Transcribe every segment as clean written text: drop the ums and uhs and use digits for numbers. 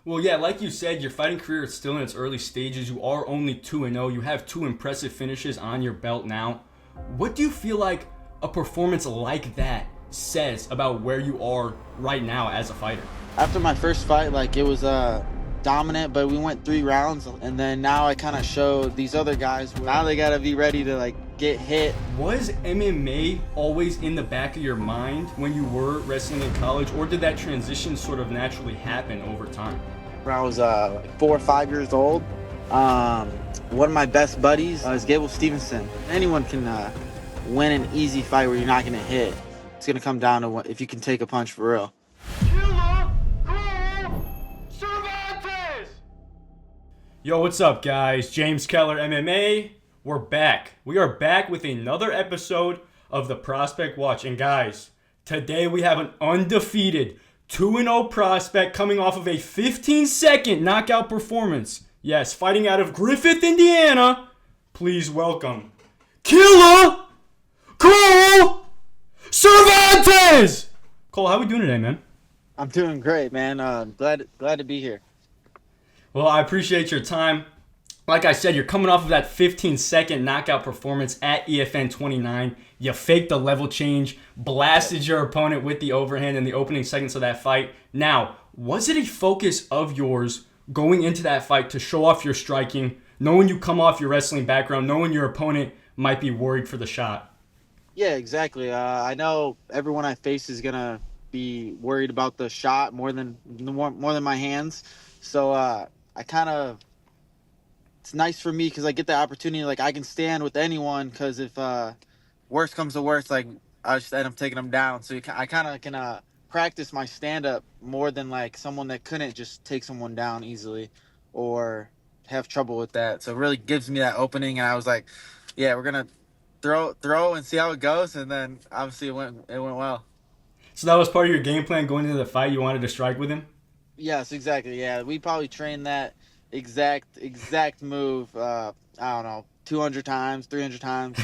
Well, yeah, like you said, your fighting career is still in its early stages. You are only 2-0. You have two impressive finishes on your belt now. What do you feel like a performance like that says about where you are right now as a fighter? After my first fight, like it was dominant, but we went 3 rounds, and then now I kind of showed these other guys. Now they gotta be ready to like get hit. Was MMA always in the back of your mind when you were wrestling in college, or did that transition sort of naturally happen over time? When I was like 4 or 5 years old, one of my best buddies is Gable Stevenson. Anyone can win an easy fight where you're not gonna hit. It's gonna come down to if you can take a punch for real. Killa! Cole Cervantes! Yo, what's up, guys? James Keller, MMA. We're back. We are back with another episode of the Prospect Watch. And guys, today we have an undefeated 2-0 prospect coming off of a 15-second knockout performance. Yes, fighting out of Griffith, Indiana. Please welcome Killa Cole Cervantes! Cole, how we doing today, man? I'm doing great, man. Glad to be here. Well, I appreciate your time. Like I said, you're coming off of that 15-second knockout performance at EFN 29. You faked the level change, blasted your opponent with the overhand in the opening seconds of that fight. Now, was it a focus of yours going into that fight to show off your striking, knowing you come off your wrestling background, knowing your opponent might be worried for the shot? Yeah, exactly. I know everyone I face is gonna be worried about the shot more than my hands. So I kind of, it's nice for me because I get the opportunity. Like I can stand with anyone because if worst comes to worst, like I just end up taking them down. So I kind of can practice my stand up more than like someone that couldn't just take someone down easily or have trouble with that. So it really gives me that opening. And I was like, yeah, we're gonna throw and see how it goes. And then obviously it went well. So that was part of your game plan going into the fight. You wanted to strike with him? Yes, exactly. Yeah, we probably trained that exact move. I don't know, 200 times, 300 times.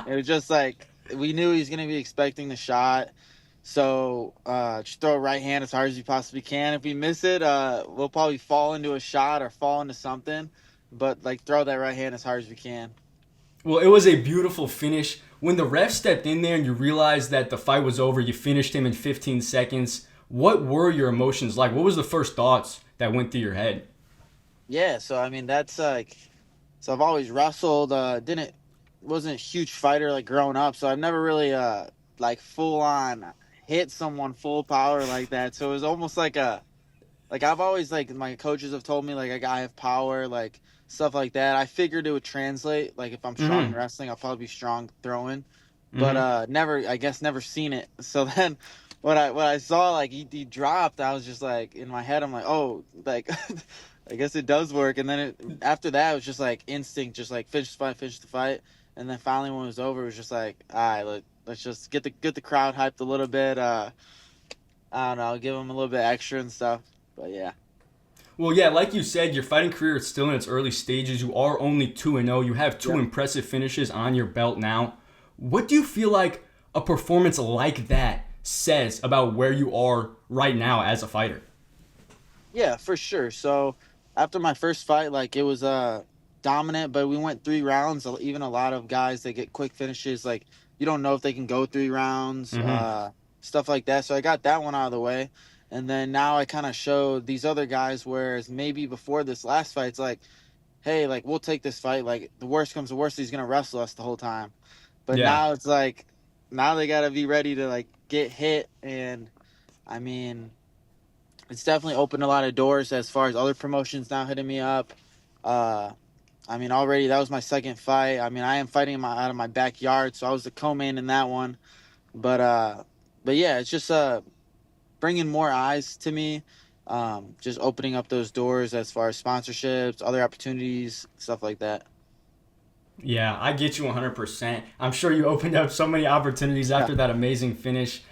It was just like we knew he was gonna be expecting the shot, so just throw a right hand as hard as you possibly can. If we miss it, we'll probably fall into a shot or fall into something, but like throw that right hand as hard as we can. Well, it was a beautiful finish. When the ref stepped in there and you realized that the fight was over, you finished him in 15 seconds. What were your emotions like? What was the first thoughts that went through your head? Yeah, so I mean that's like, so I've always wrestled. Didn't wasn't a huge fighter like growing up, so I've never really like full on hit someone full power like that. So it was almost like like I've always like my coaches have told me like I have power, like stuff like that. I figured it would translate. Like if I'm strong in wrestling, I'll probably be strong throwing, but never seen it. So then when I saw like he dropped, I was just like in my head, I'm like, oh, like. I guess it does work, and then after that, it was just like instinct, just like finish the fight, and then finally when it was over, it was just like, all right, let's just get the crowd hyped a little bit. I don't know, give them a little bit extra and stuff, but yeah. Well, yeah, like you said, your fighting career is still in its early stages. You are only 2-0. You have two impressive finishes on your belt now. What do you feel like a performance like that says about where you are right now as a fighter? Yeah, for sure. So after my first fight, like it was dominant, but we went 3 rounds. Even a lot of guys that get quick finishes, like you don't know if they can go 3 rounds, stuff like that. So I got that one out of the way, and then now I kind of showed these other guys. Whereas maybe before this last fight, it's like, hey, like we'll take this fight. Like the worst comes to worst, he's gonna wrestle us the whole time. But now it's like, now they gotta be ready to like get hit, and I mean, it's definitely opened a lot of doors as far as other promotions now hitting me up. I mean, already that was my second fight. I mean, I am fighting out of my backyard, so I was the co-main in that one. But yeah, it's just bringing more eyes to me, just opening up those doors as far as sponsorships, other opportunities, stuff like that. Yeah, I get you 100%. I'm sure you opened up so many opportunities after that amazing finish.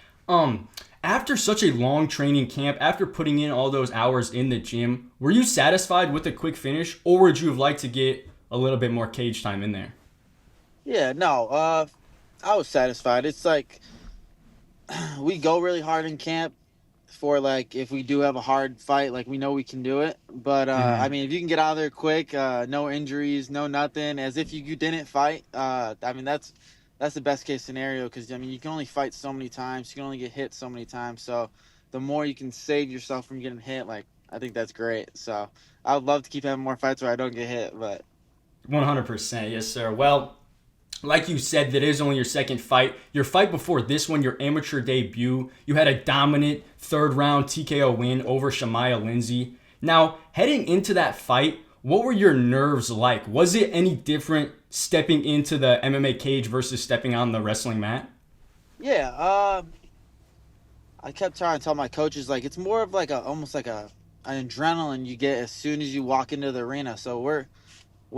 After such a long training camp, after putting in all those hours in the gym, were you satisfied with the quick finish, or would you have liked to get a little bit more cage time in there? Yeah, no, I was satisfied. It's like we go really hard in camp, for like if we do have a hard fight, like we know we can do it. But I Hmm. mean, if you can get out of there quick, no injuries, no nothing, as if you didn't fight. I mean, that's the best case scenario because I mean you can only fight so many times, you can only get hit so many times. So the more you can save yourself from getting hit, like I think that's great. So I would love to keep having more fights where I don't get hit, but 100%, yes, sir. Well, like you said, that is only your second fight. Your fight before this one, your amateur debut, you had a dominant third round TKO win over Shamaya Lindsay. Now, heading into that fight, what were your nerves like? Was it any different stepping into the MMA cage versus stepping on the wrestling mat? yeah. I kept trying to tell my coaches like it's more of like a almost like a an adrenaline you get as soon as you walk into the arena. So we're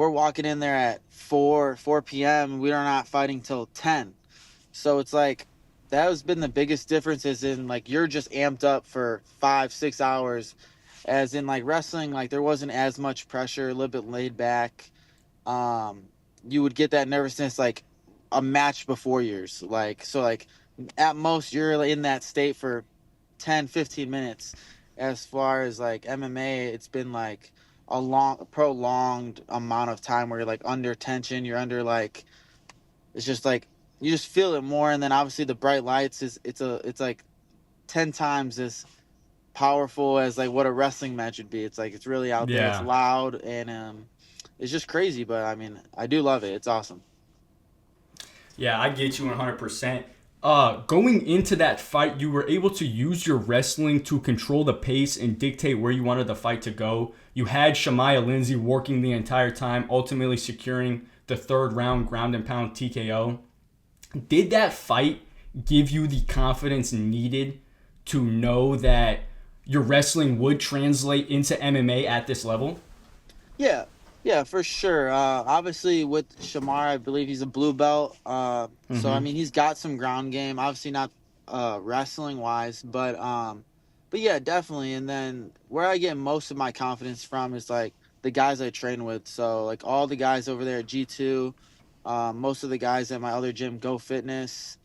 walking in there at 4 p.m. We are not fighting till 10. So it's like that has been the biggest difference is in like you're just amped up for 5 6 hours, as in like wrestling like there wasn't as much pressure, a little bit laid back. Um, you would get that nervousness like a match before yours, like so like at most you're in that state for 10 15 minutes. As far as like MMA, it's been like a long prolonged amount of time where you're like under tension, you're under like it's just like you just feel it more. And then obviously the bright lights is it's like 10 times as powerful as like what a wrestling match would be. It's like it's really out there, it's Yeah. loud, and it's just crazy, but I mean I do love it. It's awesome. Yeah, I get you 100%. Going into that fight, you were able to use your wrestling to control the pace and dictate where you wanted the fight to go. You had Shamaya Lindsay working the entire time, ultimately securing the third round ground and pound TKO. Did that fight give you the confidence needed to know that your wrestling would translate into MMA at this level? Yeah, yeah, for sure. Obviously with Shamar, I believe he's a blue belt. So I Mm-hmm. mean, he's got some ground game. Obviously not wrestling wise, but yeah, definitely. And then where I get most of my confidence from is like the guys I train with. So like all the guys over there at G2, most of the guys at my other gym, Go Fitness,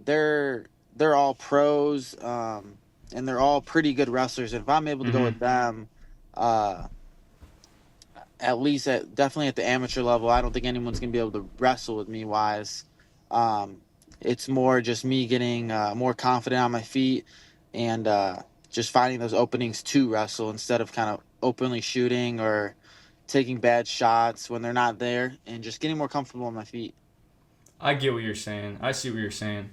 they're all pros, and they're all pretty good wrestlers. And if I'm able to go with Mm-hmm. them, uh at least at definitely at the amateur level, I don't think anyone's gonna be able to wrestle with me wise. Um, it's more just me getting more confident on my feet and just finding those openings to wrestle instead of kind of openly shooting or taking bad shots when they're not there, and just getting more comfortable on my feet. I get what you're saying. I see what you're saying.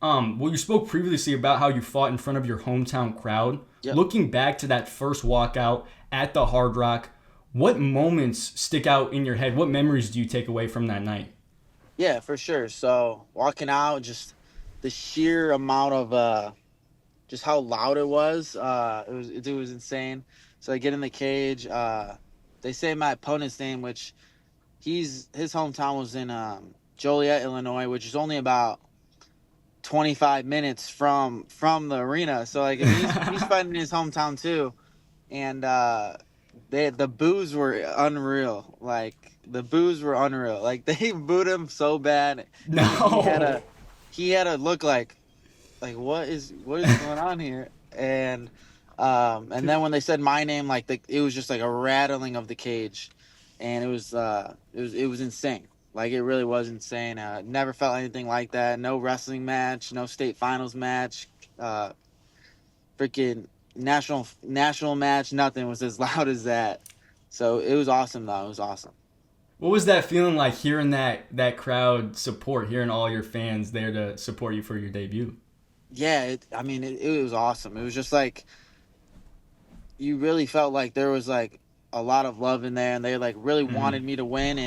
Well, you spoke previously about how you fought in front of your hometown crowd. Yep. Looking back to that first walkout at the Hard Rock, what moments stick out in your head? What memories do you take away from that night? Yeah, for sure. So walking out, just the sheer amount of just how loud it was. It was insane. So I get in the cage. They say my opponent's name, which his hometown was in Joliet, Illinois, which is only about 25 minutes from the arena. So like if he's fighting in his hometown too, and the boos were unreal. Like the boos were unreal. Like they booed him so bad, and No. he had to look like what is going on here. And then when they said my name, like it was just like a rattling of the cage, and it was insane. Like it really was insane. Never felt anything like that. No wrestling match, no state finals match, uh freaking national match, nothing was as loud as that. So it was awesome though. It was awesome. What was that feeling like hearing that crowd support, hearing all your fans there to support you for your debut? Yeah, I mean it was awesome. It was just like you really felt like there was like a lot of love in there, and they like really Hmm. wanted me to win,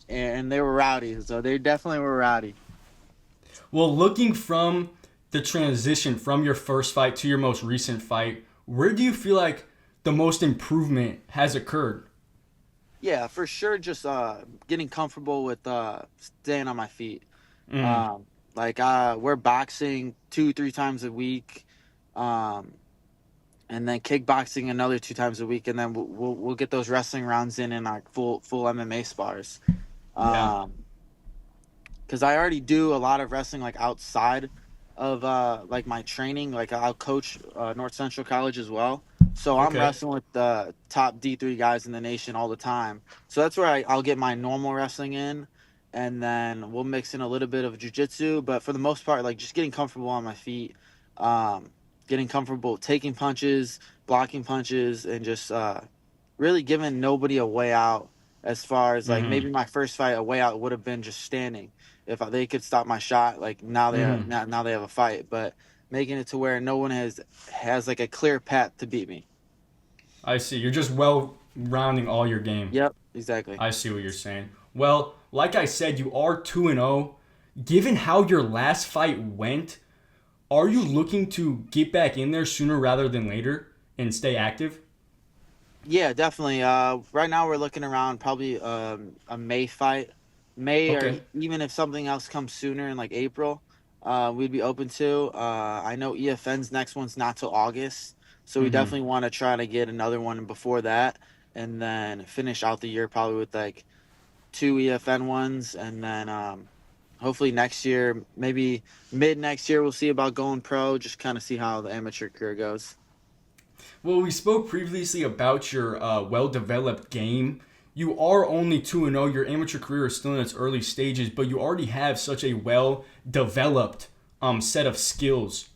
and they were rowdy. So they definitely were rowdy. Well, looking from the transition from your first fight to your most recent fight, where do you feel like the most improvement has occurred? Yeah, for sure. Just getting comfortable with staying on my feet. Mm. Um, like we're boxing 2 3 times a week, um, and then kickboxing another 2 times a week, and then we'll get those wrestling rounds in our full MMA spars. Yeah. Um, because I already do a lot of wrestling like outside of like my training. Like I'll coach North Central College as well, so I'm Okay. wrestling with the top D3 guys in the nation all the time. So that's where I'll get my normal wrestling in, and then we'll mix in a little bit of jujitsu. But for the most part, like just getting comfortable on my feet, um, getting comfortable taking punches, blocking punches, and just really giving nobody a way out. As far as like Mm-hmm. maybe my first fight, a way out would have been just standing. If they could stop my shot, like Mm-hmm. now they have a fight, but making it to where no one has like a clear path to beat me. I see. You're just well rounding all your game. Yep, exactly. I see what you're saying. Well, like I said, you are 2-0. Given how your last fight went, are you looking to get back in there sooner rather than later and stay active? Yeah, definitely. Right now we're looking around probably a May fight, May or Okay. even if something else comes sooner in like April, we'd be open to. I know EFN's next one's not till August, so we Mm-hmm. definitely want to try to get another one before that, and then finish out the year probably with like two EFN ones, and then hopefully next year, maybe mid next year, we'll see about going pro. Just kind of see how the amateur career goes. Well, we spoke previously about your well-developed game. You are only 2-0. Your amateur career is still in its early stages, but you already have such a well-developed set of skills.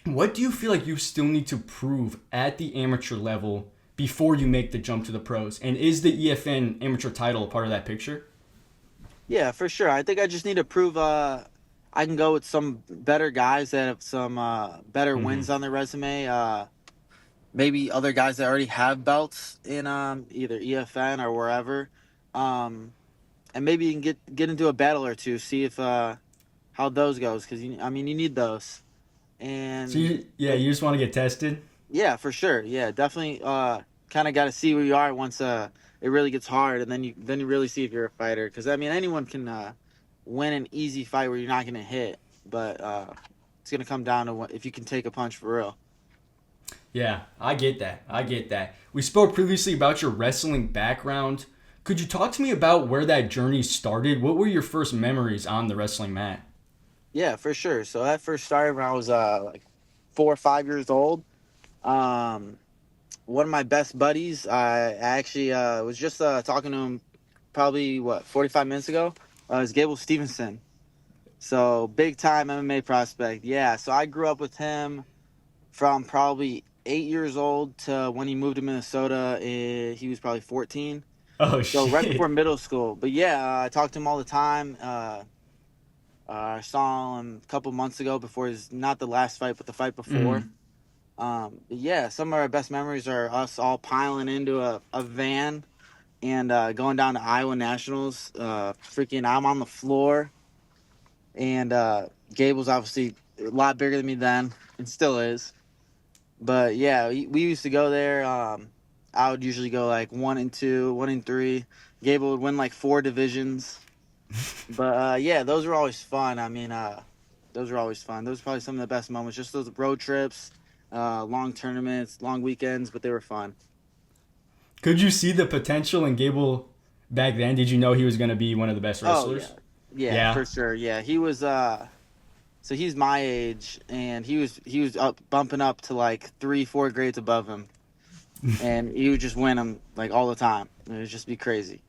What do you feel like you still need to prove at the amateur level before you make the jump to the pros? And is the EFN amateur title a part of that picture? Yeah, for sure. I think I just need to prove I can go with some better guys that have some better Mm-hmm. wins on their resume. Maybe other guys that already have belts in either EFN or wherever. Um, and maybe you can get into a battle or two, see if how those goes, because I mean you need those. So And yeah, you just want to get tested. yeah, for sure. Yeah, definitely. Kind of got to see where you are once it really gets hard, and then you really see if you're a fighter. Because I mean, anyone can win an easy fight where you're not gonna hit, but it's gonna come down to if you can take a punch for real. Yeah, I get that. I get that. We spoke previously about your wrestling background. Could you talk to me about where that journey started? What were your first memories on the wrestling mat? Yeah, for sure. So that first started when I was like 4 or 5 years old. Um, One of my best buddies, I actually was just talking to him probably 45 minutes ago. Is Gable Stevenson. So big time MMA prospect. Yeah. So I grew up with him from probably 8 years old to when he moved to Minnesota. He was probably 14. Oh So right before shit. middle school. But yeah, I talked to him all the time. I saw him a couple months ago before his not the last fight, but the fight before. Mm. But yeah, some of our best memories are us all piling into a van and going down to Iowa Nationals. Freaking, I'm on the floor, and Gable's obviously a lot bigger than me then, and still is. But yeah, we used to go there. I would usually go like 1 and 2, 1 and 3. Gable would win like 4 divisions. But yeah, those were always fun. I mean, those were always fun. Those were probably some of the best moments. Just those road trips, long tournaments, long weekends, but they were fun. Could you see the potential in Gable back then? Did you know he was going to be one of the best Oh yeah, wrestlers? yeah, Yeah. for sure. Yeah, he was. So he's my age, and he was up bumping up to like 3, 4 grades above him, and he would just win him like all the time. It would just be crazy.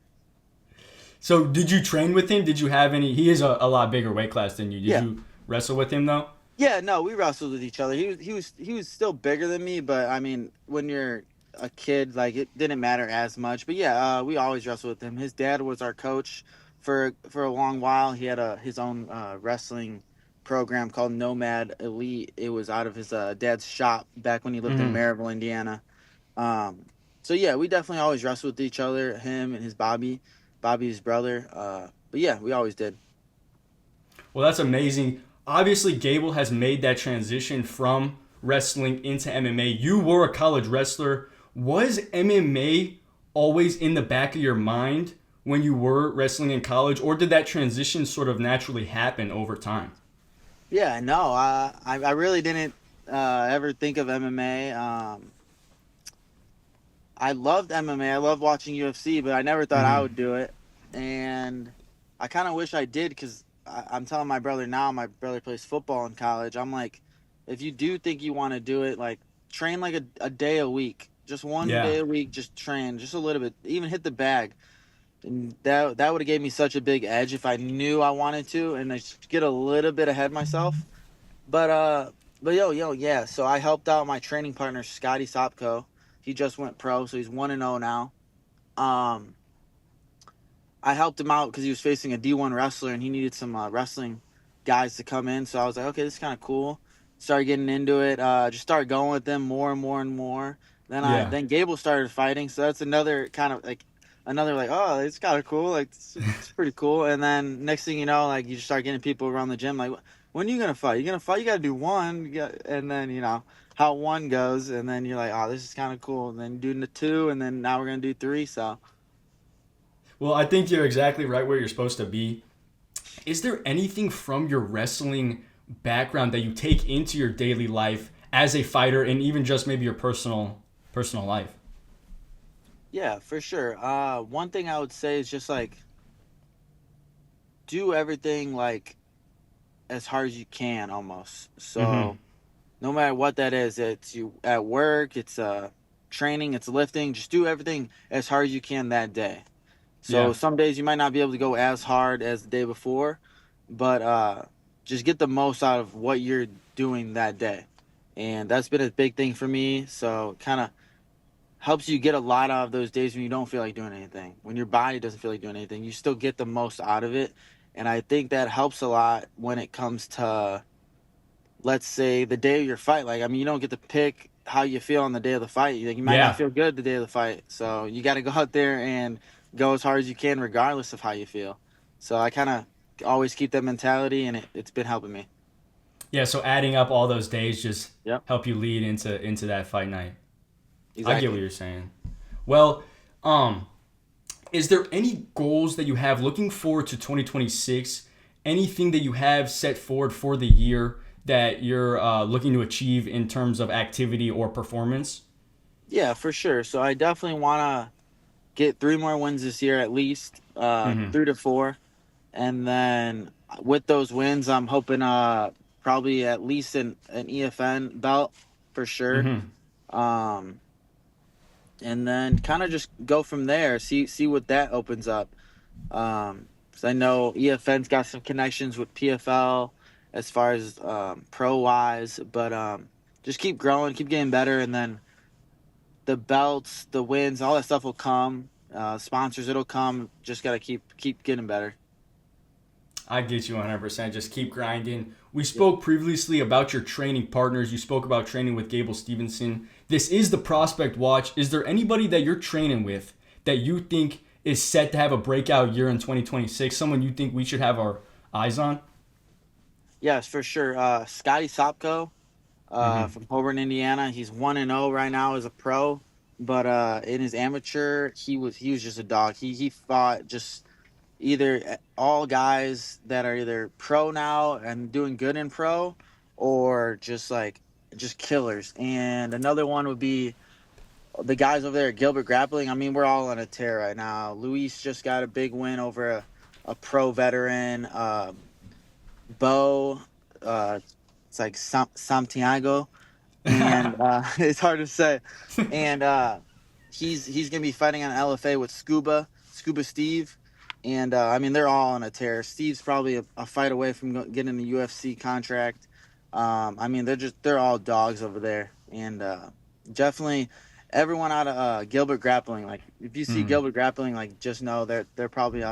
So did you train with him? Did you have any? He is a lot bigger weight class than you. Did Yeah, you wrestle with him though? yeah. No, we wrestled with each other. He was still bigger than me, but I mean, when you're a kid, like it didn't matter as much. But yeah, we always wrestled with him. His dad was our coach for a long while. He had his own wrestling program called Nomad Elite. It was out of his dad's shop back when he lived in Mm-hmm. Maryville, Indiana. Um, so yeah, we definitely always wrestled with each other. Him and his Bobby's brother. But yeah, we always did. Well, that's amazing. Obviously, Gable has made that transition from wrestling into MMA. You were a college wrestler. Was MMA always in the back of your mind when you were wrestling in college, or did that transition sort of naturally happen over time? Yeah, no, I really didn't ever think of MMA. I loved MMA. I loved watching UFC, but I never thought I Mm-hmm. would do it. And I kind of wish I did because I'm telling my brother now. My brother plays football in college. I'm like, if you do think you want to do it, like train like a day a week, just one Yeah. day a week, just train just a little bit, even hit the bag. And that would have gave me such a big edge if I knew I wanted to, and I just get a little bit ahead myself. But yeah. So I helped out my training partner Scotty Sopko. He just went pro, so he's 1-0 now. Um, I helped him out because he was facing a D1 wrestler and he needed some wrestling guys to come in. So I was like, okay, this is kind of cool. Started getting into it. Just started going with them more and more and more. Yeah. Then Gable started fighting. So that's another kind of like another like, oh, it's kind of cool. Like it's pretty cool. And then next thing you know, like you just start getting people around the gym like, when are you gonna fight? You gonna fight? You gotta do one. And then how one goes, and then you're like, oh, this is kind of cool. And then doing the two, and then now we're gonna do three. So. Well, I think you're exactly right where you're supposed to be. Is there anything from your wrestling background that you take into your daily life as a fighter and even just maybe your personal life? Yeah, for sure. One thing I would say is just like do everything like as hard as you can almost. Mm-hmm. So no matter what that is, it's you at work, it's training, it's lifting, just do everything as hard as you can that day. So Yeah. some days you might not be able to go as hard as the day before, but just get the most out of what you're doing that day. And that's been a big thing for me. So kind of helps you get a lot out of those days when you don't feel like doing anything. When your body doesn't feel like doing anything, you still get the most out of it. And I think that helps a lot when it comes to, let's say, the day of your fight. Like, I mean, you don't get to pick how you feel on the day of the fight. Like, you might not Yeah. feel good the day of the fight. So you got to go out there and go as hard as you can, regardless of how you feel. So I kind of always keep that mentality, and it's been helping me. Yeah, so adding up all those days just Yep, help you lead into that fight night. I get what exactly. you're saying. Well, is there any goals that you have looking forward to 2026? Anything that you have set forward for the year that you're looking to achieve in terms of activity or performance? Yeah, for sure. So I definitely want to get 3 more wins this year at least, Mm-hmm. 3 to 4, and then with those wins, I'm hoping probably at least an EFN belt for sure. Mm-hmm. Um, and then kind of just go from there. See what that opens up. 'Cause I know EFN's got some connections with PFL as far as pro wise, but just keep growing, keep getting better, and then the belts, the wins, all that stuff will come. Sponsors, it'll come. Just gotta keep getting better. I get you 100%. Just keep grinding. We Yep. spoke previously about your training partners. You spoke about training with Gable Stevenson. This is the Prospect Watch. Is there anybody that you're training with that you think is set to have a breakout year in 2026? Someone you think we should have our eyes on? Yes, for sure. Scotty Sopko, Mm-hmm. from Holborn, Indiana. He's 1-0 right now as a pro, but in his amateur, he was just a dog. He fought just either all guys that are either pro now and doing good in pro, or just killers. And another one would be the guys over there at Gilbert Grappling. I mean, we're all on a tear right now. Luis just got a big win over a pro veteran. Bo, it's like Santiago, and it's hard to say. And he's gonna be fighting on LFA with Scuba Steve, and I mean they're all on a tear. Steve's probably a fight away from getting the UFC contract. I mean they're all dogs over there, and definitely everyone out of Gilbert Grappling. Like if you see Mm-hmm. Gilbert Grappling, like just know they're probably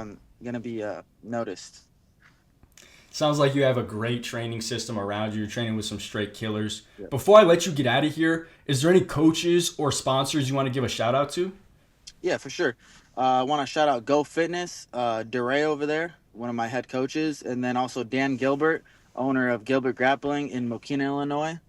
gonna be noticed. Sounds like you have a great training system around you. You're training with some straight killers. Before I let you get out of here, is there any coaches or sponsors you want to give a shout out to? Yeah, for sure. I want to shout out Go Fitness, DeRay over there, one of my head coaches, and then also Dan Gilbert, owner of Gilbert Grappling in Mokina, Illinois.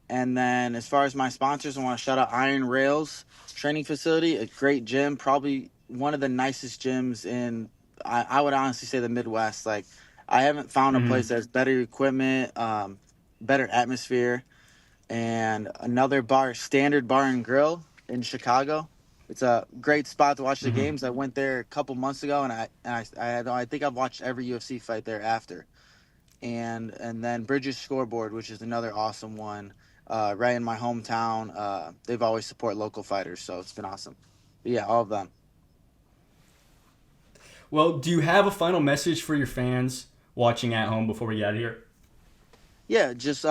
And then as far as my sponsors, I want to shout out Iron Rails Training Facility, a great gym, probably one of the nicest gyms in, I would honestly say, the Midwest. Like, I haven't found a place Mm-hmm. that has better equipment, better atmosphere, and another bar, Standard Bar and Grill in Chicago. It's a great spot to watch the Mm-hmm. games. I went there a couple months ago, and I think I've watched every UFC fight there after. and then Bridges Scoreboard, which is another awesome one, right in my hometown. They've always support local fighters, so it's been awesome. But yeah, all of them. Well, do you have a final message for your fans watching at home before we get out of here? Yeah, just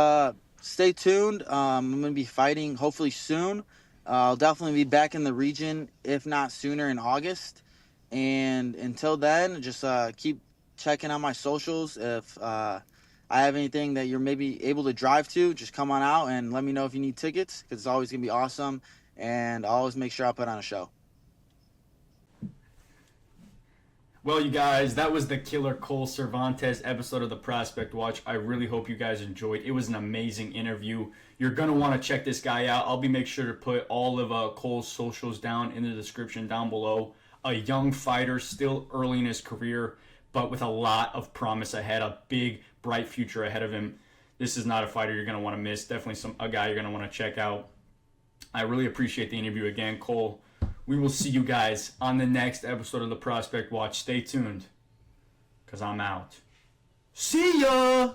stay tuned. I'm gonna be fighting hopefully soon. I'll definitely be back in the region, if not sooner, in August. And until then, just keep checking on my socials. If I have anything that you're maybe able to drive to, just come on out and let me know if you need tickets, because it's always gonna be awesome. And I'll always make sure I put on a show. Well, you guys, that was the killer Cole Cervantes episode of the Prospect Watch. I really hope you guys enjoyed. It was an amazing interview. You're going to want to check this guy out. I'll be make sure to put all of Cole's socials down in the description down below. A young fighter, still early in his career, but with a lot of promise ahead, a big, bright future ahead of him. This is not a fighter you're going to want to miss. Definitely a guy you're going to want to check out. I really appreciate the interview again, Cole. We will see you guys on the next episode of the Prospect Watch. Stay tuned, because I'm out. See ya!